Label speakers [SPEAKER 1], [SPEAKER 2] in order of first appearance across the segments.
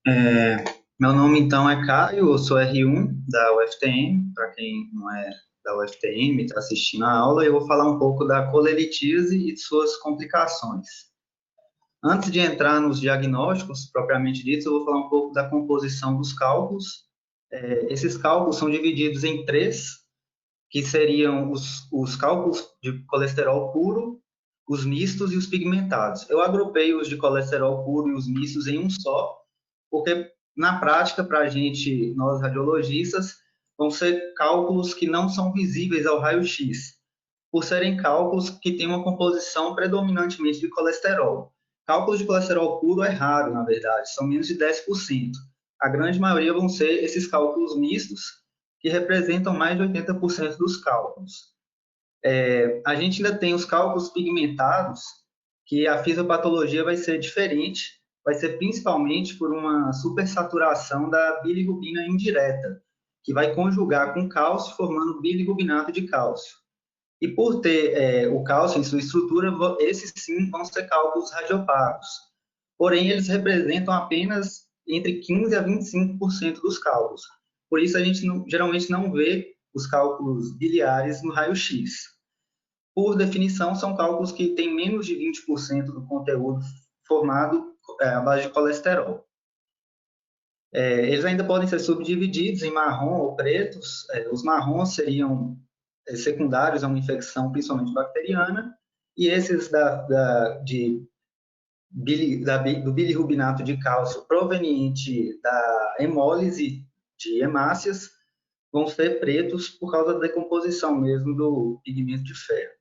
[SPEAKER 1] É, Meu nome então é Caio, eu sou R1 da UFTM, para quem não é da UFTM e está assistindo a aula, eu vou falar um pouco da colelitíase e de suas complicações. Antes de entrar nos diagnósticos propriamente ditos, eu vou falar um pouco da composição dos cálculos. Esses cálculos são divididos em três, que seriam os cálculos de colesterol puro, os mistos e os pigmentados. Eu agrupei os de colesterol puro e os mistos em um só, porque na prática, para a gente, nós radiologistas, vão ser cálculos que não são visíveis ao raio-x, por serem cálculos que têm uma composição predominantemente de colesterol. Cálculos de colesterol puro é raro, na verdade, são menos de 10%. A grande maioria vão ser esses cálculos mistos, que representam mais de 80% dos cálculos. A gente ainda tem os cálculos pigmentados, que a fisiopatologia vai ser diferente, vai ser principalmente por uma supersaturação da bilirrubina indireta, que vai conjugar com cálcio, formando bilirrubinato de cálcio. E por ter o cálcio em sua estrutura, esses sim vão ser cálculos radiopagos. Porém, eles representam apenas entre 15 a 25% dos cálculos. Por isso, a gente geralmente não vê os cálculos biliares no raio-x. Por definição, são cálculos que têm menos de 20% do conteúdo formado à base de colesterol. Eles ainda podem ser subdivididos em marrom ou pretos. Os marrons seriam secundários a uma infecção, principalmente bacteriana, e esses do bilirrubinato de cálcio proveniente da hemólise de hemácias vão ser pretos por causa da decomposição mesmo do pigmento de ferro.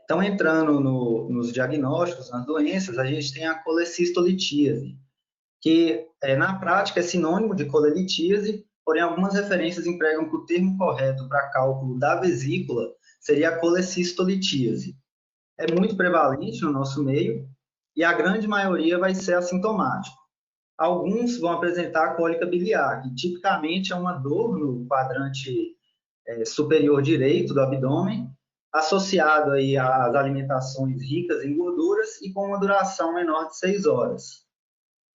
[SPEAKER 1] Então, entrando nos diagnósticos, nas doenças, a gente tem a colecistolitíase, que na prática é sinônimo de colelitíase, porém algumas referências empregam que o termo correto para cálculo da vesícula seria a colecistolitíase. É muito prevalente no nosso meio e a grande maioria vai ser assintomático. Alguns vão apresentar cólica biliar, que tipicamente é uma dor no quadrante superior direito do abdômen, associado aí às alimentações ricas em gorduras e com uma duração menor de 6 horas.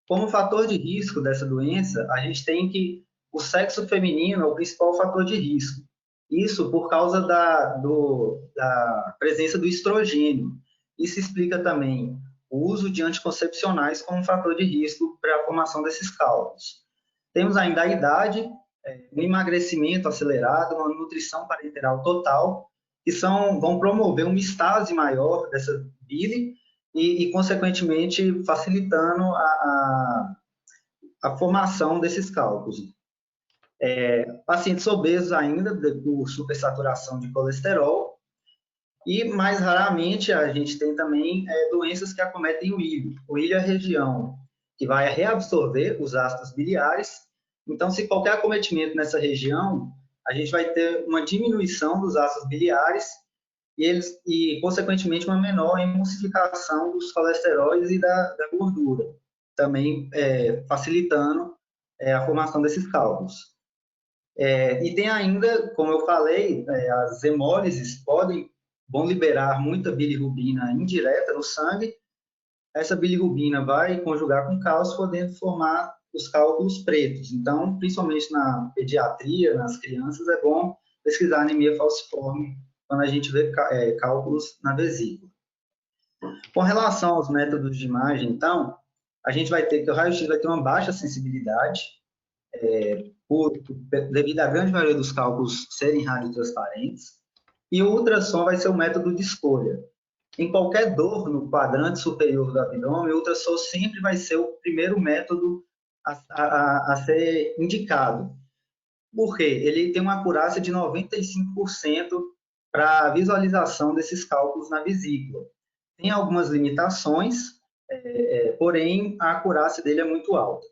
[SPEAKER 1] Como fator de risco dessa doença, a gente tem que o sexo feminino é o principal fator de risco. Isso por causa da presença do estrogênio. Isso explica também o uso de anticoncepcionais como fator de risco para a formação desses cálculos. Temos ainda a idade, um emagrecimento acelerado, uma nutrição parenteral total, que vão promover uma estase maior dessa bile consequentemente, facilitando a formação desses cálculos. Pacientes obesos ainda, por supersaturação de colesterol, e mais raramente a gente tem também doenças que acometem o ilho. O ilho é a região que vai reabsorver os ácidos biliares. Então, se qualquer acometimento nessa região, a gente vai ter uma diminuição dos ácidos biliares consequentemente, uma menor emulsificação dos colesteróis e da gordura, também facilitando a formação desses cálculos. E tem ainda, como eu falei, as hemólises vão liberar muita bilirrubina indireta no sangue. Essa bilirrubina vai conjugar com cálcio, podendo formar os cálculos pretos. Então, principalmente na pediatria, nas crianças, é bom pesquisar anemia falciforme quando a gente vê cálculos na vesícula. Com relação aos métodos de imagem, então, a gente vai ter que o raio-x vai ter uma baixa sensibilidade, devido à grande maioria dos cálculos serem radiotransparentes, e o ultrassom vai ser o método de escolha. Em qualquer dor no quadrante superior do abdômen, o ultrassom sempre vai ser o primeiro método a ser indicado. Por quê? Ele tem uma acurácia de 95% para a visualização desses cálculos na vesícula. Tem algumas limitações, porém a acurácia dele é muito alta.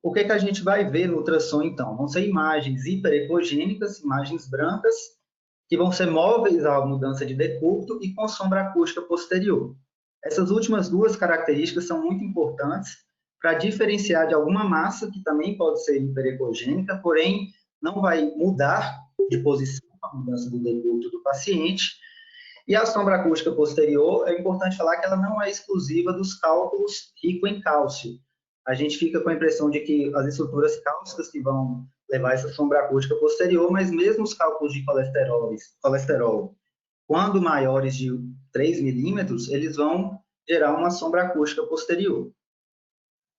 [SPEAKER 1] O que a gente vai ver no ultrassom, então? Vão ser imagens hiperecogênicas, imagens brancas, que vão ser móveis à mudança de decúbito e com sombra acústica posterior. Essas últimas duas características são muito importantes para diferenciar de alguma massa, que também pode ser hiperecogênica, porém não vai mudar de posição com a mudança do decúbito do paciente. E a sombra acústica posterior, é importante falar que ela não é exclusiva dos cálculos ricos em cálcio. a gente fica com a impressão de que as estruturas cáusticas que vão levar essa sombra acústica posterior, mas mesmo os cálculos de colesterol, quando maiores de 3 milímetros, eles vão gerar uma sombra acústica posterior.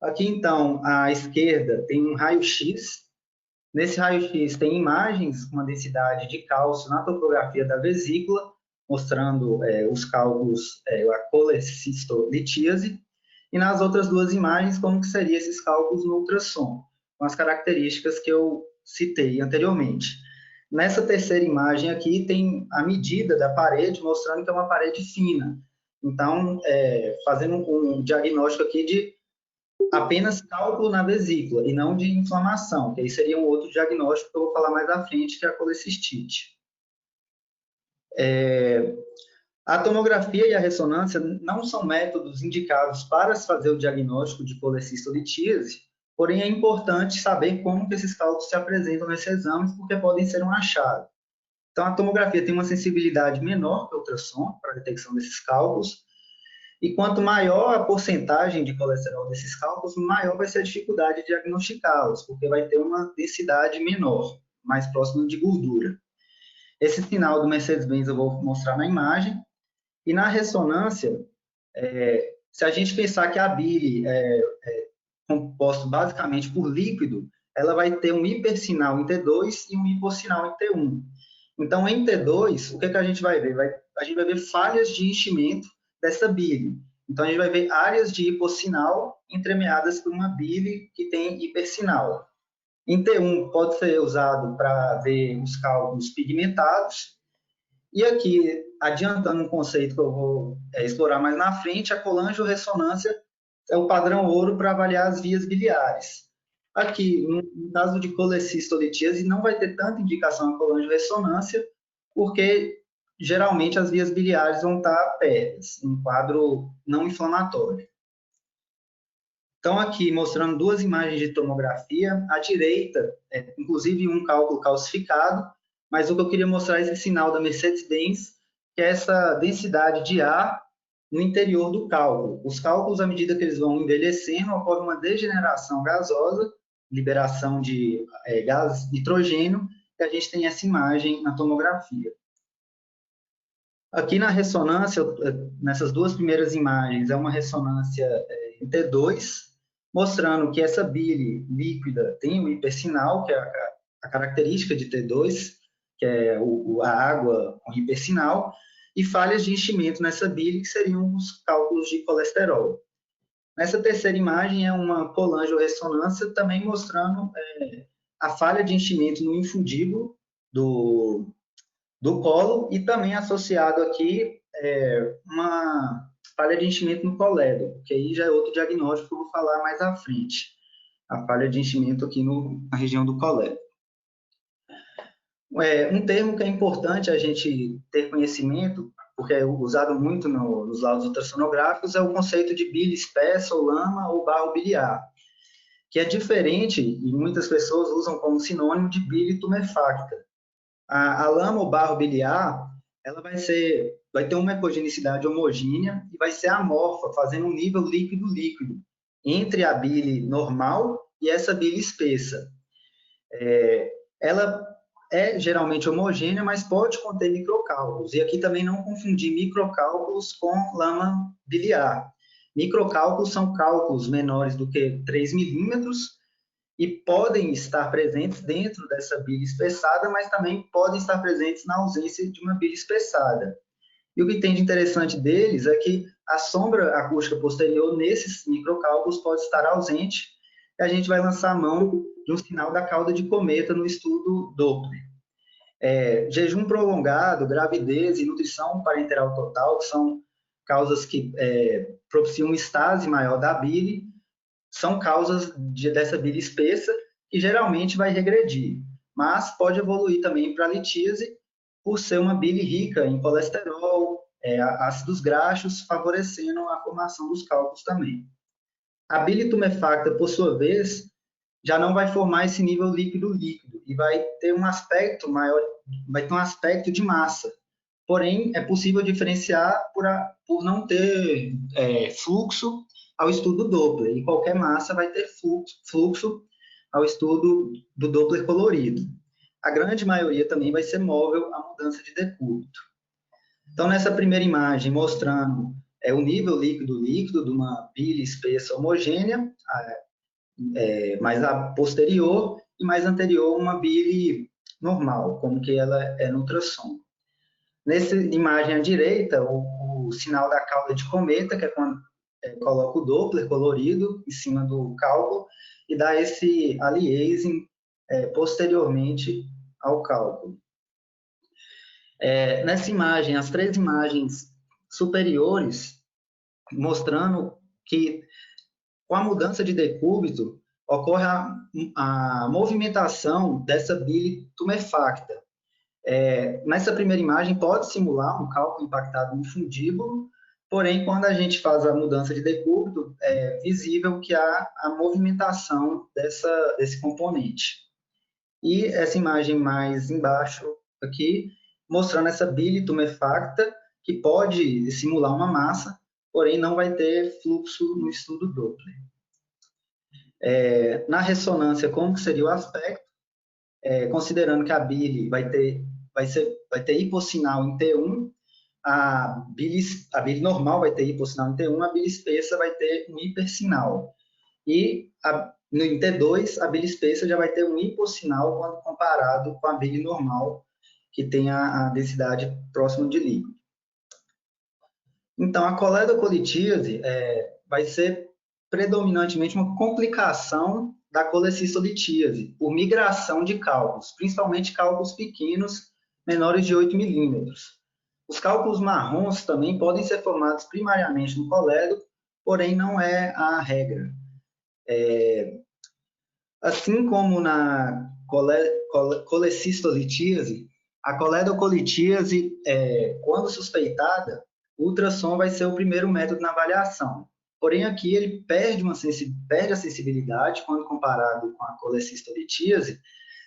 [SPEAKER 1] Aqui, então, à esquerda tem um raio-x. Nesse raio-x tem imagens com a densidade de cálcio na topografia da vesícula, mostrando os cálculos, a colecistolitíase, e nas outras duas imagens, como que seriam esses cálculos no ultrassom, com as características que eu citei anteriormente. Nessa terceira imagem aqui tem a medida da parede, mostrando que é uma parede fina. Então, fazendo um diagnóstico aqui de apenas cálculo na vesícula e não de inflamação, que aí seria um outro diagnóstico que eu vou falar mais à frente, que é a colecistite. A tomografia e a ressonância não são métodos indicados para se fazer o diagnóstico de colecistolitíase, porém é importante saber como que esses cálculos se apresentam nesses exames, porque podem ser um achado. Então, a tomografia tem uma sensibilidade menor que o ultrassom para a detecção desses cálculos, e quanto maior a porcentagem de colesterol desses cálculos, maior vai ser a dificuldade de diagnosticá-los, porque vai ter uma densidade menor, mais próxima de gordura. Esse sinal do Mercedes-Benz eu vou mostrar na imagem. E na ressonância, se a gente pensar que a bile é composta basicamente por líquido, ela vai ter um hipersinal em T2 e um hipossinal em T1. Então, em T2, o que a gente vai ver? A gente vai ver falhas de enchimento dessa bile. Então, a gente vai ver áreas de hipossinal entremeadas por uma bile que tem hipersinal. Em T1, pode ser usado para ver os cálculos pigmentados. E aqui, adiantando um conceito que eu vou explorar mais na frente, a colangiorressonância é o padrão ouro para avaliar as vias biliares. Aqui, no caso de colecistolitíase, não vai ter tanta indicação a colangiorressonância, porque geralmente as vias biliares vão estar abertas, em quadro não inflamatório. Então, aqui, mostrando duas imagens de tomografia, à direita, inclusive um cálculo calcificado, mas o que eu queria mostrar é esse sinal da Mercedes-Benz, que é essa densidade de ar no interior do cálculo. Os cálculos, à medida que eles vão envelhecendo, ocorre uma degeneração gasosa, liberação de gás nitrogênio, e a gente tem essa imagem na tomografia. Aqui na ressonância, nessas duas primeiras imagens, é uma ressonância em T2, mostrando que essa bile líquida tem o hipersinal, que é a característica de T2, que é a água com hipersinal, e falhas de enchimento nessa bile, que seriam os cálculos de colesterol. Nessa terceira imagem é uma colangiorressonância, também mostrando a falha de enchimento no infundíbulo do colo, e também associado aqui uma falha de enchimento no colédoco, que aí já é outro diagnóstico que eu vou falar mais à frente. A falha de enchimento aqui na região do colédoco. Um termo que é importante a gente ter conhecimento, porque é usado muito nos laudos ultrassonográficos, é o conceito de bile espessa, ou lama, ou barro biliar, que é diferente, e muitas pessoas usam como sinônimo de bile tumefacta. A lama ou barro biliar, ela vai ter uma ecogenicidade homogênea e vai ser amorfa, fazendo um nível líquido-líquido entre a bile normal e essa bile espessa. Ela é geralmente homogênea, mas pode conter microcálculos. E aqui também não confundir microcálculos com lama biliar. Microcálculos são cálculos menores do que 3 milímetros e podem estar presentes dentro dessa bile espessada, mas também podem estar presentes na ausência de uma bile espessada. E o que tem de interessante deles é que a sombra acústica posterior nesses microcálculos pode estar ausente, e a gente vai lançar a mão de um sinal da cauda de cometa no estudo Doppler. Jejum prolongado, gravidez e nutrição parenteral total, que são causas que propiciam uma estase maior da bile, são causas dessa bile espessa, que geralmente vai regredir, mas pode evoluir também para a litíase, por ser uma bile rica em colesterol, ácidos graxos, favorecendo a formação dos cálculos também. A bile tumefacta, por sua vez, já não vai formar esse nível líquido-líquido e vai ter um aspecto maior, vai ter um aspecto de massa. Porém, é possível diferenciar por não ter fluxo ao estudo Doppler, e qualquer massa vai ter fluxo ao estudo do Doppler colorido. A grande maioria também vai ser móvel à mudança de decúbito. Então, nessa primeira imagem, mostrando o nível líquido-líquido de uma bile espessa homogênea, mais a posterior, e mais anterior uma bile normal, como que ela é no ultrassom. Nessa imagem à direita, o sinal da cauda de cometa, que é quando coloca o Doppler colorido em cima do cálculo e dá esse aliasing posteriormente ao cálculo. Nessa imagem, as três imagens superiores, mostrando que com a mudança de decúbito ocorre a movimentação dessa bile tumefacta. Nessa primeira imagem pode simular um cálculo impactado no fundíbulo, porém, quando a gente faz a mudança de decúbito, é visível que há a movimentação desse componente. E essa imagem mais embaixo aqui, mostrando essa bile tumefacta, que pode simular uma massa, porém não vai ter fluxo no estudo Doppler. Na ressonância, como que seria o aspecto? Considerando que a bile vai ter hipossinal em T1, a bile normal vai ter hipossinal em T1, a bile espessa vai ter um hipersinal. E em T2, a bile espessa já vai ter um hipossinal quando comparado com a bile normal, que tem a densidade próxima de líquido. Então, a coledocolitíase vai ser predominantemente uma complicação da colecistolitíase, por migração de cálculos, principalmente cálculos pequenos, menores de 8 milímetros. Os cálculos marrons também podem ser formados primariamente no colédo, porém não é a regra. Assim como na colecistolitíase, a coledocolitíase, quando suspeitada, o ultrassom vai ser o primeiro método na avaliação. Porém, aqui ele perde a sensibilidade quando comparado com a colecistolitíase,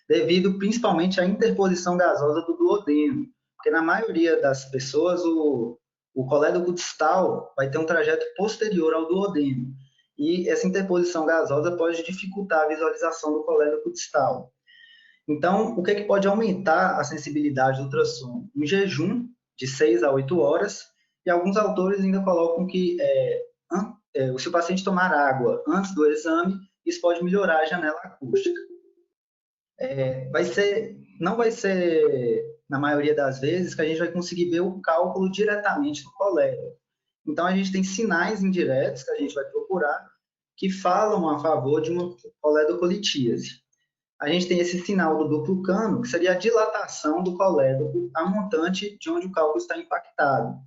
[SPEAKER 1] devido principalmente à interposição gasosa do duodeno, porque na maioria das pessoas o colédoco distal vai ter um trajeto posterior ao duodeno, e essa interposição gasosa pode dificultar a visualização do colédoco distal. Então, o que pode aumentar a sensibilidade do ultrassom? Um jejum de 6 a 8 horas, e alguns autores ainda colocam que se o paciente tomar água antes do exame, isso pode melhorar a janela acústica. Não vai ser, na maioria das vezes, que a gente vai conseguir ver o cálculo diretamente no colédoco. Então, a gente tem sinais indiretos que a gente vai procurar que falam a favor de uma coledocolitíase. A gente tem esse sinal do duplo cano, que seria a dilatação do colédoco a montante de onde o cálculo está impactado.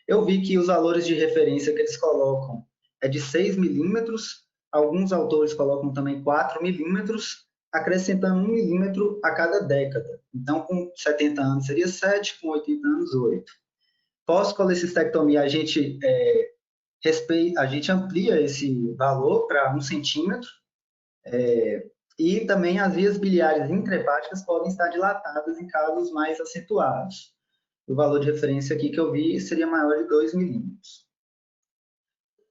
[SPEAKER 1] Eu vi que os valores de referência que eles colocam é de 6 milímetros, alguns autores colocam também 4 milímetros, acrescentando 1 milímetro a cada década. Então, com 70 anos seria 7, com 80 anos 8. Pós-colecistectomia, a gente amplia esse valor para 1 centímetro, e também as vias biliares intrahepáticas podem estar dilatadas em casos mais acentuados. O valor de referência aqui que eu vi seria maior de 2 milímetros.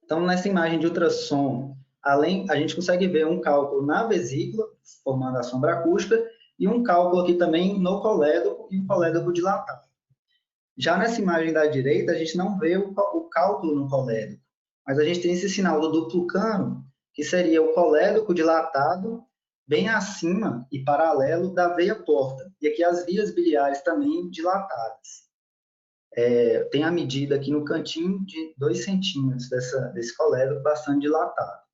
[SPEAKER 1] Então, nessa imagem de ultrassom, a gente consegue ver um cálculo na vesícula, formando a sombra acústica, e um cálculo aqui também no colédoco e um colédoco dilatado. Já nessa imagem da direita, a gente não vê o cálculo no colédoco, mas a gente tem esse sinal do duplo cano, que seria o colédoco dilatado bem acima e paralelo da veia porta. E aqui as vias biliares também dilatadas. Tem a medida aqui no cantinho de 2 centímetros desse colédoco bastante dilatado.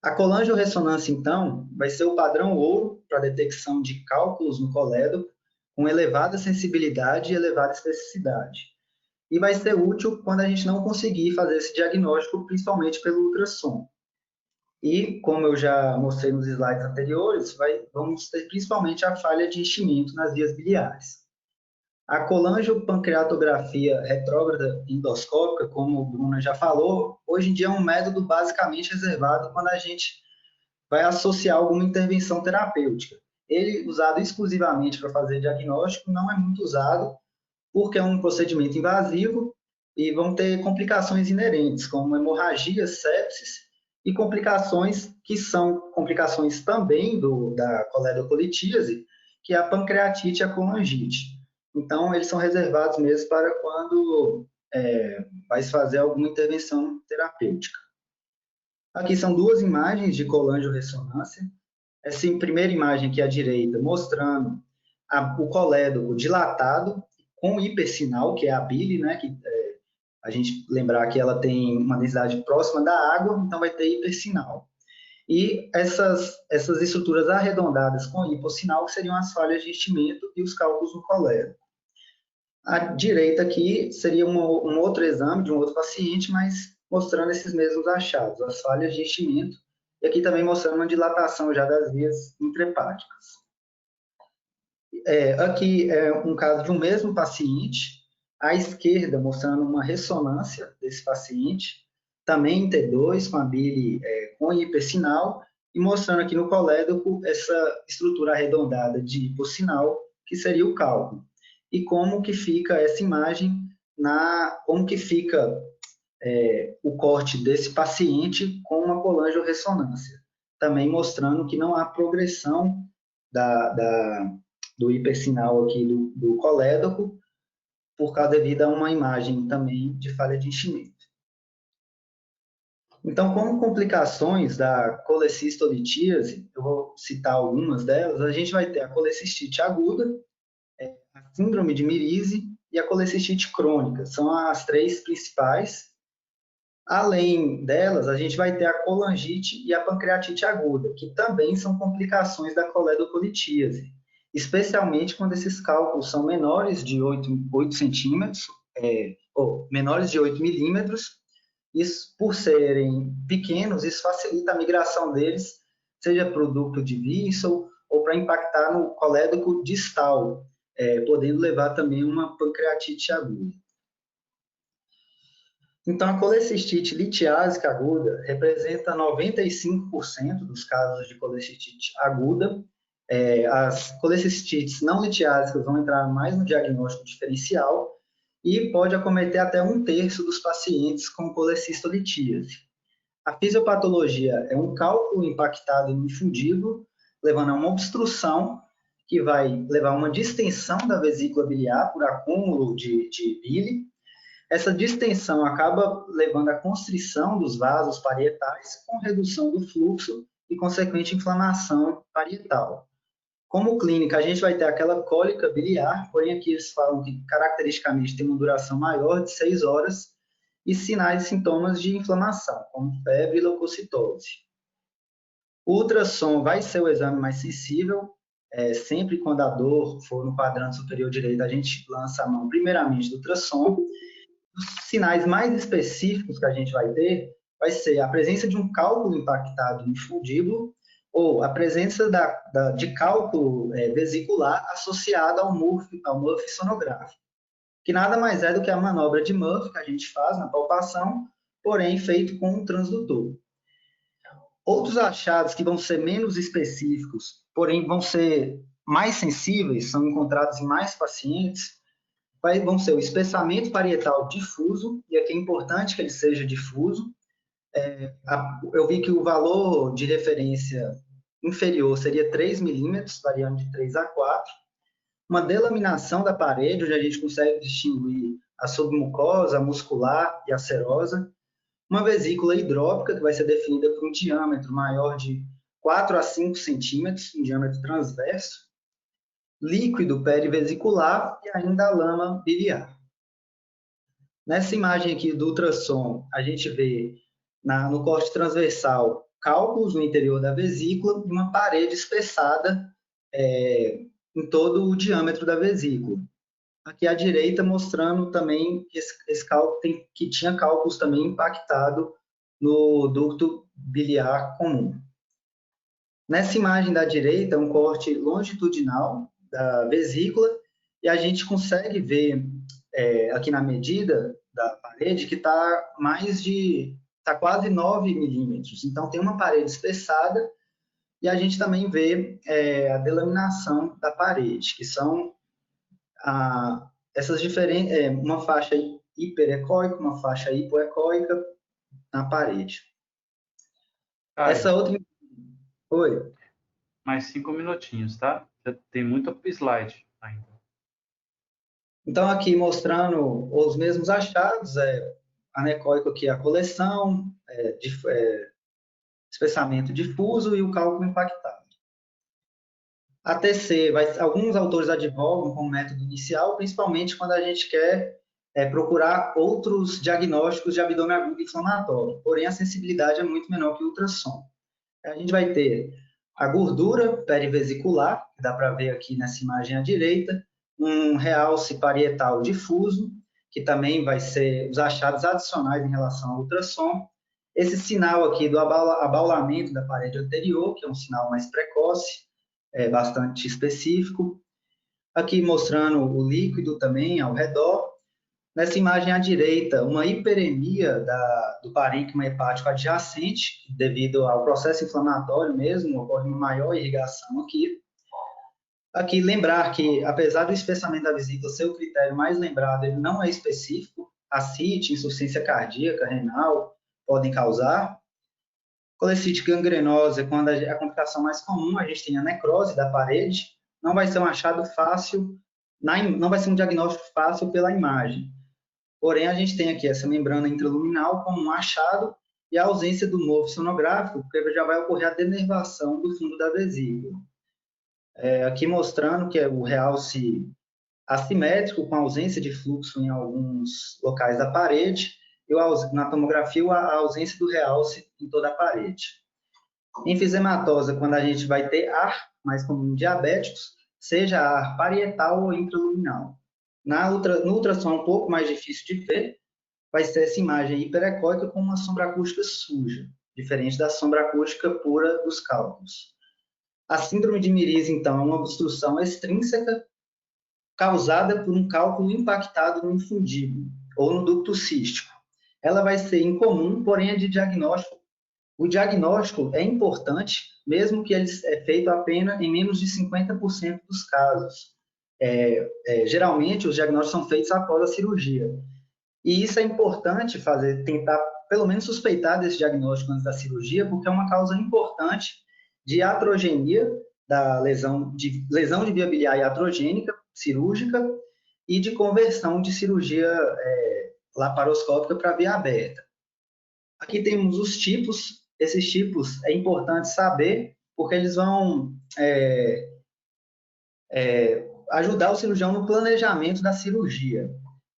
[SPEAKER 1] A colangiorressonância, então, vai ser o padrão ouro para a detecção de cálculos no colédoco, com elevada sensibilidade e elevada especificidade. E vai ser útil quando a gente não conseguir fazer esse diagnóstico, principalmente pelo ultrassom. E, como eu já mostrei nos slides anteriores, vamos ter principalmente a falha de enchimento nas vias biliares. A colangiopancreatografia retrógrada endoscópica, como o Bruno já falou, hoje em dia é um método basicamente reservado quando a gente vai associar alguma intervenção terapêutica. Ele, usado exclusivamente para fazer diagnóstico, não é muito usado, porque é um procedimento invasivo e vão ter complicações inerentes, como hemorragia, sepsis, e complicações que são complicações também da coledocolitíase, que é a pancreatite e a colangite. Então, eles são reservados mesmo para quando vai se fazer alguma intervenção terapêutica. Aqui são duas imagens de colangiorressonância. Essa primeira imagem aqui à direita, mostrando o colédoco dilatado com hipersinal, que é a bile, né? Que a gente lembrar que ela tem uma densidade próxima da água, então vai ter hipersinal. E essas estruturas arredondadas com hipossinal, que seriam as falhas de enchimento e os cálculos no colédoco. À direita aqui seria um outro exame de um outro paciente, mas mostrando esses mesmos achados, as falhas de enchimento, e aqui também mostrando uma dilatação já das vias intrahepáticas. Aqui é um caso de um mesmo paciente, à esquerda mostrando uma ressonância desse paciente, também em T2, com a bile com hipersinal, e mostrando aqui no colédoco essa estrutura arredondada de hipossinal, que seria o cálculo. E como que fica essa imagem, como que fica o corte desse paciente com uma colangiorressonância, também mostrando que não há progressão do hipersinal aqui do colédoco, por causa devido a uma imagem também de falha de enchimento. Então, como complicações da colecistolitíase, eu vou citar algumas delas, a gente vai ter a colecistite aguda, a síndrome de Mirise e a colecistite crônica, são as três principais. Além delas, a gente vai ter a colangite e a pancreatite aguda, que também são complicações da coledocolitíase, especialmente quando esses cálculos são menores de 8 centímetros, ou menores de 8 milímetros. Isso, por serem pequenos, isso facilita a migração deles, seja para o ducto de Wissel ou para impactar no colédoco distal, podendo levar também uma pancreatite aguda. Então, a colecistite litiásica aguda representa 95% dos casos de colecistite aguda. As colecistites não litiásicas vão entrar mais no diagnóstico diferencial e pode acometer até 1/3 dos pacientes com colecistolitíase. A fisiopatologia é um cálculo impactado no infundíbulo, levando a uma obstrução que vai levar a uma distensão da vesícula biliar por acúmulo de bile. Essa distensão acaba levando à constrição dos vasos parietais, com redução do fluxo e consequente inflamação parietal. Como clínica, a gente vai ter aquela cólica biliar, porém aqui eles falam que caracteristicamente tem uma duração maior de 6 horas e sinais e sintomas de inflamação, como febre e leucocitose. O ultrassom vai ser o exame mais sensível, sempre quando a dor for no quadrante superior direito, a gente lança a mão primeiramente do ultrassom. Os sinais mais específicos que a gente vai ter vai ser a presença de um cálculo impactado no fundíbulo ou a presença de cálculo vesicular associado ao Murphy sonográfico, que nada mais é do que a manobra de Murphy que a gente faz na palpação, porém feito com um transdutor. Outros achados que vão ser menos específicos, porém vão ser mais sensíveis, são encontrados em mais pacientes, vão ser o espessamento parietal difuso, e aqui é importante que ele seja difuso. Eu vi que o valor de referência inferior seria 3 milímetros, variando de 3 a 4. Uma delaminação da parede, onde a gente consegue distinguir a submucosa, a muscular e a serosa. Uma vesícula hidrópica, que vai ser definida por um diâmetro maior de 4 a 5 centímetros, em diâmetro transverso. Líquido perivesicular e ainda a lama biliar. Nessa imagem aqui do ultrassom, a gente vê no corte transversal cálculos no interior da vesícula e uma parede espessada em todo o diâmetro da vesícula. Aqui à direita mostrando também que esse cálculo que tinha cálculos também impactado no ducto biliar comum. Nessa imagem da direita, um corte longitudinal da vesícula, e a gente consegue ver aqui na medida da parede que está quase 9 milímetros. Então, tem uma parede espessada e a gente também vê a delaminação da parede, que são essas diferentes, uma faixa hiperecóico, uma faixa hipoecóica na parede.
[SPEAKER 2] Caio,
[SPEAKER 1] Essa outra... Oi.
[SPEAKER 2] mais 5 minutinhos, tá? Já tem muito slide ainda.
[SPEAKER 1] Então, aqui mostrando os mesmos achados, anecoico aqui a coleção, espessamento difuso e o cálculo impactado. A TC, alguns autores advogam como método inicial, principalmente quando a gente quer procurar outros diagnósticos de abdômen agudo inflamatório, porém a sensibilidade é muito menor que o ultrassom. A gente vai ter a gordura perivesicular, que dá para ver aqui nessa imagem à direita, um realce parietal difuso, que também vai ser os achados adicionais em relação ao ultrassom. Esse sinal aqui do abaulamento da parede anterior, que é um sinal mais precoce, bastante específico. Aqui mostrando o líquido também ao redor. Nessa imagem à direita, uma hiperemia do parênquima hepático adjacente, devido ao processo inflamatório mesmo, ocorre uma maior irrigação aqui. Aqui, lembrar que, apesar do espessamento da vesícula ser o critério mais lembrado, ele não é específico. Ascite, insuficiência cardíaca, renal, podem causar. Colecite gangrenosa, quando a complicação mais comum, a gente tem a necrose da parede, não vai ser um achado fácil, não vai ser um diagnóstico fácil pela imagem. Porém, a gente tem aqui essa membrana intraluminal como um achado e a ausência do morfo sonográfico, porque já vai ocorrer a denervação do fundo da vesícula. Aqui mostrando que é o realce assimétrico, com ausência de fluxo em alguns locais da parede, e na tomografia a ausência do realce em toda a parede. Enfisematosa, quando a gente vai ter ar, mais comum em diabéticos, seja ar parietal ou intraluminal. No ultrassom um pouco mais difícil de ver, vai ser essa imagem hiperecóica com uma sombra acústica suja, diferente da sombra acústica pura dos cálculos. A síndrome de Mirize, então, é uma obstrução extrínseca causada por um cálculo impactado no infundíbulo ou no ducto cístico. Ela vai ser incomum, porém é de diagnóstico. O diagnóstico é importante, mesmo que ele é feito apenas em menos de 50% dos casos. Geralmente, os diagnósticos são feitos após a cirurgia. E isso é importante tentar, pelo menos, suspeitar desse diagnóstico antes da cirurgia, porque é uma causa importante de atrogenia, da lesão de via biliar iatrogênica, cirúrgica, e de conversão de cirurgia laparoscópica para via aberta. Aqui temos os tipos. Esses tipos é importante saber, porque eles vão ajudar o cirurgião no planejamento da cirurgia.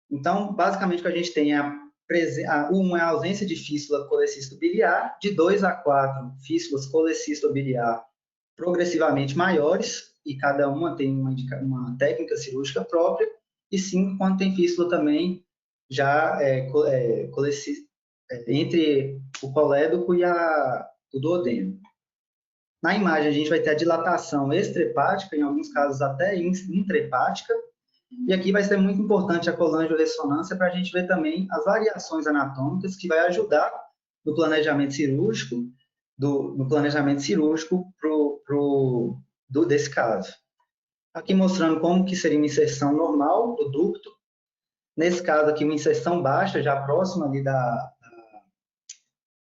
[SPEAKER 1] Então, basicamente, o que a gente tem é a ausência de fístula colecisto-biliar, de 2 a 4 fístulas colecisto-biliar progressivamente maiores, e cada uma tem uma técnica cirúrgica própria, e 5 quando tem fístula também já entre o colédoco e o duodeno. Na imagem, a gente vai ter a dilatação extrahepática, em alguns casos até intrahepática, e aqui vai ser muito importante a colangioressonância para a gente ver também as variações anatômicas que vai ajudar no planejamento cirúrgico, desse caso. Aqui mostrando como que seria uma inserção normal do ducto. Nesse caso aqui, uma inserção baixa, já próxima ali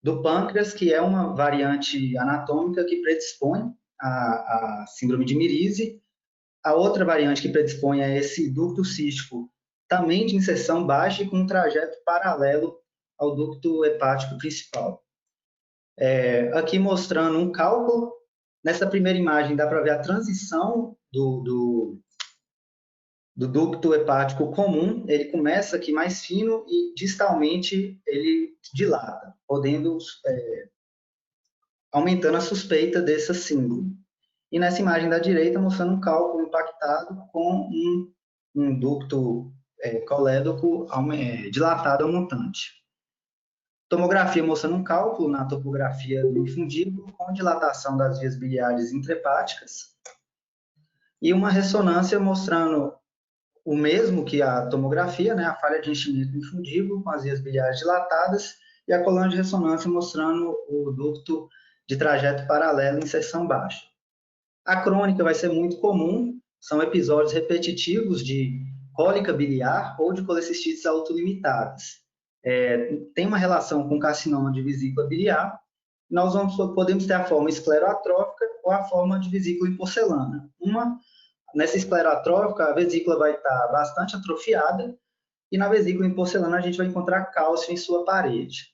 [SPEAKER 1] do pâncreas, que é uma variante anatômica que predispõe à síndrome de Mirize. A outra variante que predispõe é esse ducto cístico, também de inserção baixa e com um trajeto paralelo ao ducto hepático principal. Aqui mostrando um cálculo. Nessa primeira imagem dá para ver a transição do ducto hepático comum. Ele começa aqui mais fino e distalmente ele dilata, podendo aumentando a suspeita dessa síndrome. E nessa imagem da direita, mostrando um cálculo impactado com um ducto colédoco dilatado ao montante. Tomografia mostrando um cálculo na topografia do infundíbulo com dilatação das vias biliares intrahepáticas. E uma ressonância mostrando o mesmo que a tomografia, né, a falha de enchimento do infundíbulo com as vias biliares dilatadas, e a coluna de ressonância mostrando o ducto de trajeto paralelo em inserção baixa. A crônica vai ser muito comum, são episódios repetitivos de cólica biliar ou de colecistites autolimitadas. Tem uma relação com carcinoma de vesícula biliar. Nós podemos ter a forma esclerotrófica ou a forma de vesícula em porcelana. Nessa esclerotrófica, a vesícula vai estar bastante atrofiada, e na vesícula em porcelana a gente vai encontrar cálcio em sua parede.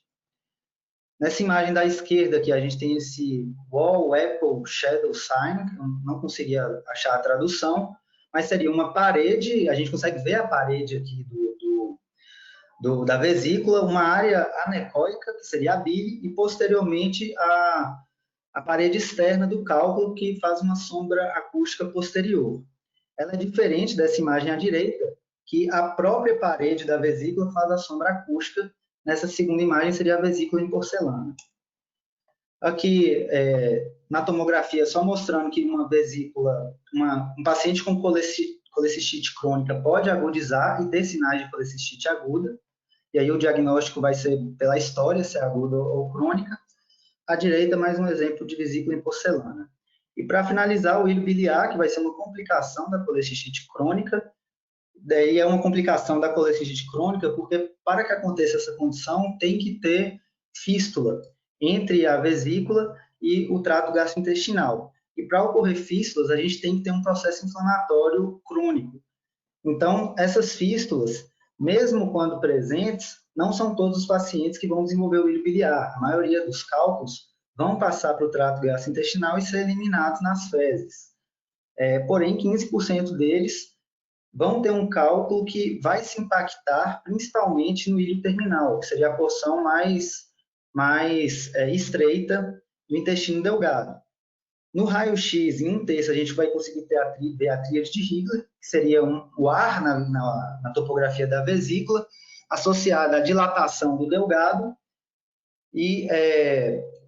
[SPEAKER 1] Nessa imagem da esquerda aqui, a gente tem esse Wall Apple Shadow Sign, que eu não conseguia achar a tradução, mas seria uma parede, a gente consegue ver a parede aqui da vesícula, uma área anecóica, que seria a bile, e posteriormente a parede externa do cálculo, que faz uma sombra acústica posterior. Ela é diferente dessa imagem à direita, que a própria parede da vesícula faz a sombra acústica. Nessa segunda imagem seria a vesícula em porcelana. Aqui, na tomografia, só mostrando que uma vesícula, um paciente com colecistite crônica pode agudizar e ter sinais de colecistite aguda, e aí o diagnóstico vai ser pela história, se é aguda ou crônica. À direita, mais um exemplo de vesícula em porcelana. E para finalizar, o ilho biliar, que vai ser uma complicação da colecistite crônica. Daí é uma complicação da colecistite crônica, porque para que aconteça essa condição, tem que ter fístula entre a vesícula e o trato gastrointestinal. E para ocorrer fístulas, a gente tem que ter um processo inflamatório crônico. Então, essas fístulas, mesmo quando presentes, não são todos os pacientes que vão desenvolver o ilho biliar. A maioria dos cálculos vão passar para o trato gastrointestinal e ser eliminados nas fezes. Porém, 15% deles vão ter um cálculo que vai se impactar principalmente no ilho terminal, que seria a porção mais estreita do intestino delgado. No raio-x, em 1/3, a gente vai conseguir ver a tríade de Higler, que seria o ar na topografia da vesícula, associada à dilatação do delgado e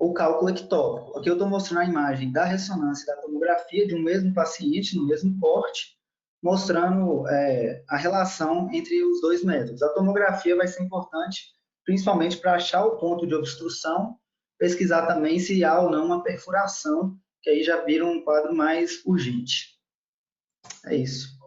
[SPEAKER 1] o cálculo ectópico. Aqui eu estou mostrando a imagem da ressonância da tomografia de um mesmo paciente, no mesmo corte, mostrando a relação entre os dois métodos. A tomografia vai ser importante, principalmente para achar o ponto de obstrução, pesquisar também se há ou não uma perfuração, que aí já vira um quadro mais urgente. É isso.